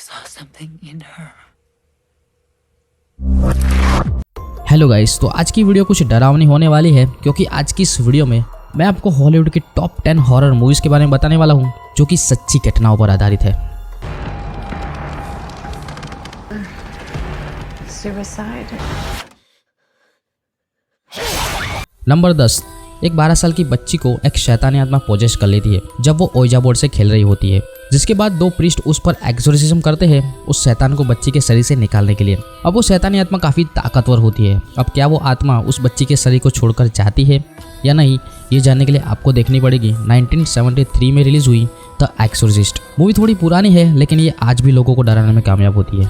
saw something in her. Hello guys, तो आज की वीडियो कुछ डरावनी होने वाली है क्योंकि आज की इस वीडियो में मैं आपको हॉलीवुड की टॉप 10 हॉरर मूवीज के बारे में बताने वाला हूं जो कि सच्ची घटनाओं पर आधारित है। Suicide. नंबर 10। एक 12 साल की बच्ची को एक शैतानी आत्मा पोजेस कर लेती है जब वो ओइजा बोर्ड से खेल रही होती है, जिसके बाद दो प्रीस्ट उस पर एक्सोर्सिज्म करते हैं उस शैतान को बच्ची के शरीर से निकालने के लिए। अब वो शैतानी आत्मा काफ़ी ताकतवर होती है। अब क्या वो आत्मा उस बच्ची के शरीर को छोड़कर जाती है या नहीं, ये जानने के लिए आपको देखनी पड़ेगी 1973 में रिलीज हुई द एक्सोर्सिस्ट। मूवी थोड़ी पुरानी है लेकिन ये आज भी लोगों को डराने में कामयाब होती है।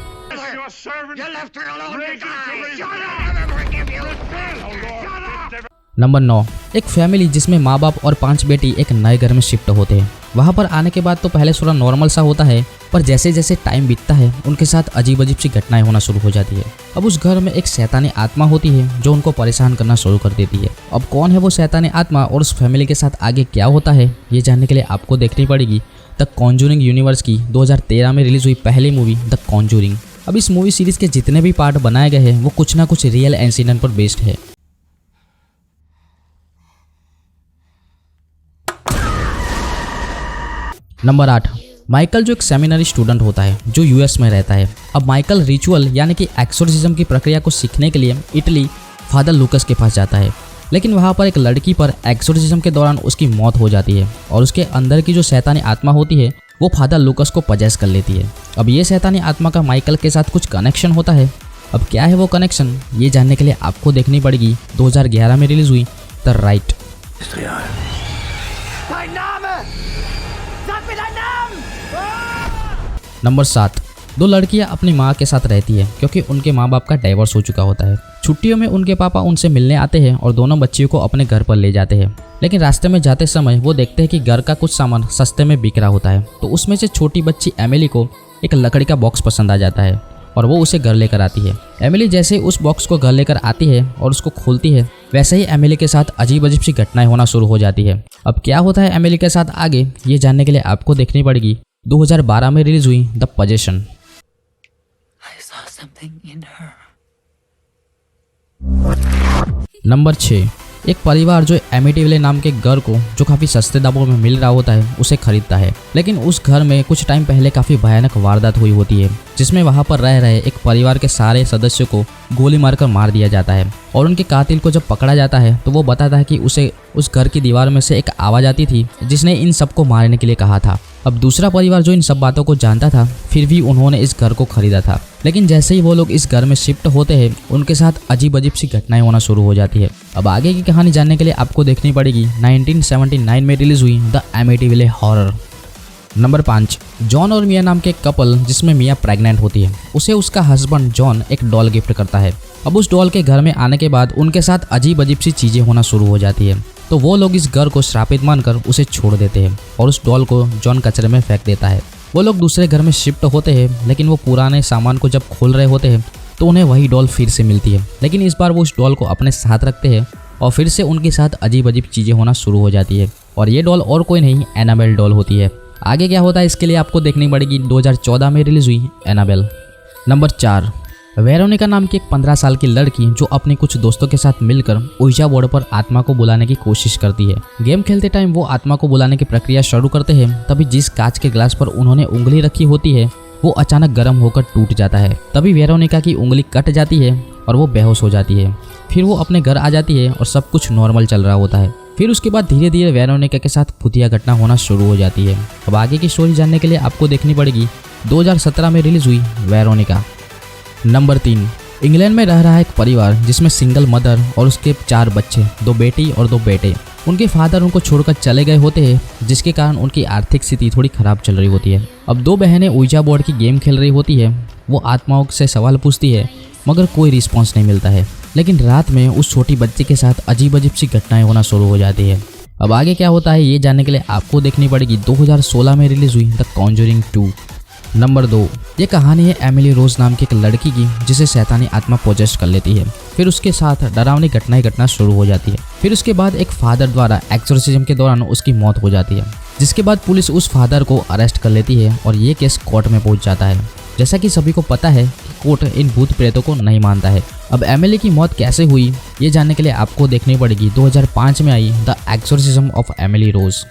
नंबर 9। एक फैमिली जिसमें माँ बाप और 5 बेटी एक नए घर में शिफ्ट होते हैं। वहाँ पर आने के बाद तो पहले थोड़ा नॉर्मल सा होता है, पर जैसे जैसे टाइम बीतता है उनके साथ अजीब अजीब सी घटनाएं होना शुरू हो जाती है। अब उस घर में एक शैतानी आत्मा होती है जो उनको परेशान करना शुरू कर देती है। अब कौन है वो शैतानी आत्मा और उस फैमिली के साथ आगे क्या होता है, ये जानने के लिए आपको देखनी पड़ेगी द कॉन्जूरिंग यूनिवर्स की 2013 में रिलीज हुई पहली मूवी द कॉन्जूरिंग। अब इस मूवी सीरीज के जितने भी पार्ट बनाए गए हैं वो कुछ ना कुछ रियल इंसिडेंट पर बेस्ड है। नंबर 8। माइकल जो एक सेमिनरी स्टूडेंट होता है जो यूएस में रहता है। अब माइकल रिचुअल यानी कि एक्सोर्सिज्म की प्रक्रिया को सीखने के लिए इटली फादर लूकस के पास जाता है, लेकिन वहाँ पर एक लड़की पर एक्सोर्सिज्म के दौरान उसकी मौत हो जाती है और उसके अंदर की जो शैतानी आत्मा होती है वो फादर लूकस को पजेस कर लेती है। अब ये शैतानी आत्मा का माइकल के साथ कुछ कनेक्शन होता है। अब क्या है वो कनेक्शन, ये जानने के लिए आपको देखनी पड़ेगी 2011 में रिलीज हुई द राइट। नंबर 7। दो लड़कियां अपनी माँ के साथ रहती है क्योंकि उनके माँ बाप का डाइवोर्स हो चुका होता है। छुट्टियों में उनके पापा उनसे मिलने आते हैं और दोनों बच्चियों को अपने घर पर ले जाते हैं, लेकिन रास्ते में जाते समय वो देखते हैं कि घर का कुछ सामान सस्ते में बिक रहा होता है। तो उसमें से छोटी बच्ची एमिली को एक लकड़ी का बॉक्स पसंद आ जाता है और वो उसे घर लेकर आती है। एमिली जैसे उस बॉक्स को घर लेकर आती है और उसको खोलती है, वैसे ही एमिली के साथ अजीब अजीब सी घटनाएं होना शुरू हो जाती है। अब क्या होता है एमिली के साथ आगे, ये जानने के लिए आपको देखनी पड़ेगी 2012 में रिलीज हुई द पोजेशन। नंबर 6। एक परिवार जो एमिटिविले नाम के घर को जो काफ़ी सस्ते दामों में मिल रहा होता है उसे खरीदता है, लेकिन उस घर में कुछ टाइम पहले काफ़ी भयानक वारदात हुई होती है जिसमें वहाँ पर रह रहे एक परिवार के सारे सदस्यों को गोली मारकर मार दिया जाता है। और उनके कातिल को जब पकड़ा जाता है तो वो बताता है कि उसे उस घर की दीवार में से एक आवाज़ आती थी जिसने इन सबको मारने के लिए कहा था। अब दूसरा परिवार जो इन सब बातों को जानता था फिर भी उन्होंने इस घर को खरीदा था, लेकिन जैसे ही वो लोग इस घर में शिफ्ट होते हैं उनके साथ अजीब अजीब सी घटनाएं होना शुरू हो जाती है। अब आगे की कहानी जानने के लिए आपको देखनी पड़ेगी 1979 में रिलीज हुई द एमिटिविले हॉरर। नंबर 5। जॉन और मिया नाम के एक कपल जिसमें मिया प्रेग्नेंट होती है, उसे उसका हस्बैंड जॉन एक डॉल गिफ्ट करता है। अब उस डॉल के घर में आने के बाद उनके साथ अजीब अजीब सी चीज़ें होना शुरू हो जाती है, तो वो लोग इस घर को श्रापित मानकर उसे छोड़ देते हैं और उस डॉल को जॉन कचरे में फेंक देता है। वो लोग दूसरे घर में शिफ्ट होते हैं, लेकिन वो पुराने सामान को जब खोल रहे होते हैं तो उन्हें वही डॉल फिर से मिलती है, लेकिन इस बार वो उस डॉल को अपने साथ रखते हैं और फिर से उनके साथ अजीब अजीब चीज़ें होना शुरू हो जाती है। और ये डॉल और कोई नहीं एनाबेल डॉल होती है। आगे क्या होता है इसके लिए आपको देखनी पड़ेगी 2014 में रिलीज हुई एनाबेल। नंबर 4। वेरोनिका नाम की एक 15 साल की लड़की जो अपने कुछ दोस्तों के साथ मिलकर ओइजा बोर्ड पर आत्मा को बुलाने की कोशिश करती है। गेम खेलते टाइम वो आत्मा को बुलाने की प्रक्रिया शुरू करते हैं, तभी जिस कांच के ग्लास पर उन्होंने उंगली रखी होती है वो अचानक गर्म होकर टूट जाता है। तभी वेरोनिका की उंगली कट जाती है और वो बेहोश हो जाती है। फिर वो अपने घर आ जाती है और सब कुछ नॉर्मल चल रहा होता है। फिर उसके बाद धीरे धीरे वेरोनिका के साथ भूतिया घटना होना शुरू हो जाती है। अब आगे की स्टोरी जानने के लिए आपको देखनी पड़ेगी 2017 में रिलीज हुई वेरोनिका। नंबर 3। इंग्लैंड में रह रहा है एक परिवार जिसमें सिंगल मदर और उसके 4 बच्चे, 2 बेटी और 2 बेटे। उनके फादर उनको छोड़कर चले गए होते हैं, जिसके कारण उनकी आर्थिक स्थिति थोड़ी खराब चल रही होती है। अब 2 बहनें ओइजा बोर्ड की गेम खेल रही होती है। वो आत्माओं से सवाल पूछती है मगर कोई रिस्पॉन्स नहीं मिलता है, लेकिन रात में उस छोटी बच्ची के साथ अजीब अजीब सी घटनाएं होना शुरू हो जाती है। अब आगे क्या होता है ये जानने के लिए आपको देखनी पड़ेगी 2016 में रिलीज हुई द कॉन्जूरिंग 2। नंबर 2। ये कहानी है एमिली रोज नाम की एक लड़की की जिसे शैतानी आत्मा पोजेस कर लेती है। फिर उसके साथ डरावनी घटनाएं घटना शुरू हो जाती है। फिर उसके बाद एक फादर द्वारा एक्सोर्सिज्म के दौरान उसकी मौत हो जाती है, जिसके बाद पुलिस उस फादर को अरेस्ट कर लेती है और ये केस कोर्ट में पहुंच जाता है। जैसा कि सभी को पता है कि कोर्ट इन भूत प्रेतों को नहीं मानता है। अब एमिली की मौत कैसे हुई ये जानने के लिए आपको देखनी पड़ेगी 2005 में आई the exorcism of Emily Rose.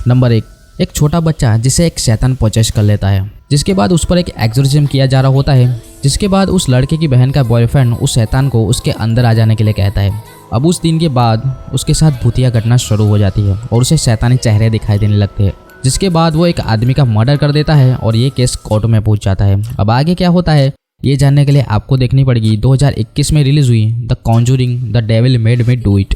Number 1, एक छोटा बच्चा जिसे एक शैतान पोजेस कर लेता है, जिसके बाद उस पर एक एक्सोर्सिज्म किया जा रहा होता है, जिसके बाद उस लड़के की बहन का बॉयफ्रेंड उस शैतान को उसके अंदर आ जाने के लिए कहता है। अब उस दिन के बाद उसके साथ भूतिया घटना शुरू हो जाती है और उसे शैतानी चेहरे दिखाई देने लगते हैं, जिसके बाद वो एक आदमी का मर्डर कर देता है और ये केस कोर्ट में पहुंच जाता है। अब आगे क्या होता है ये जानने के लिए आपको देखनी पड़ेगी 2021 में रिलीज हुई the conjuring the devil made me do it.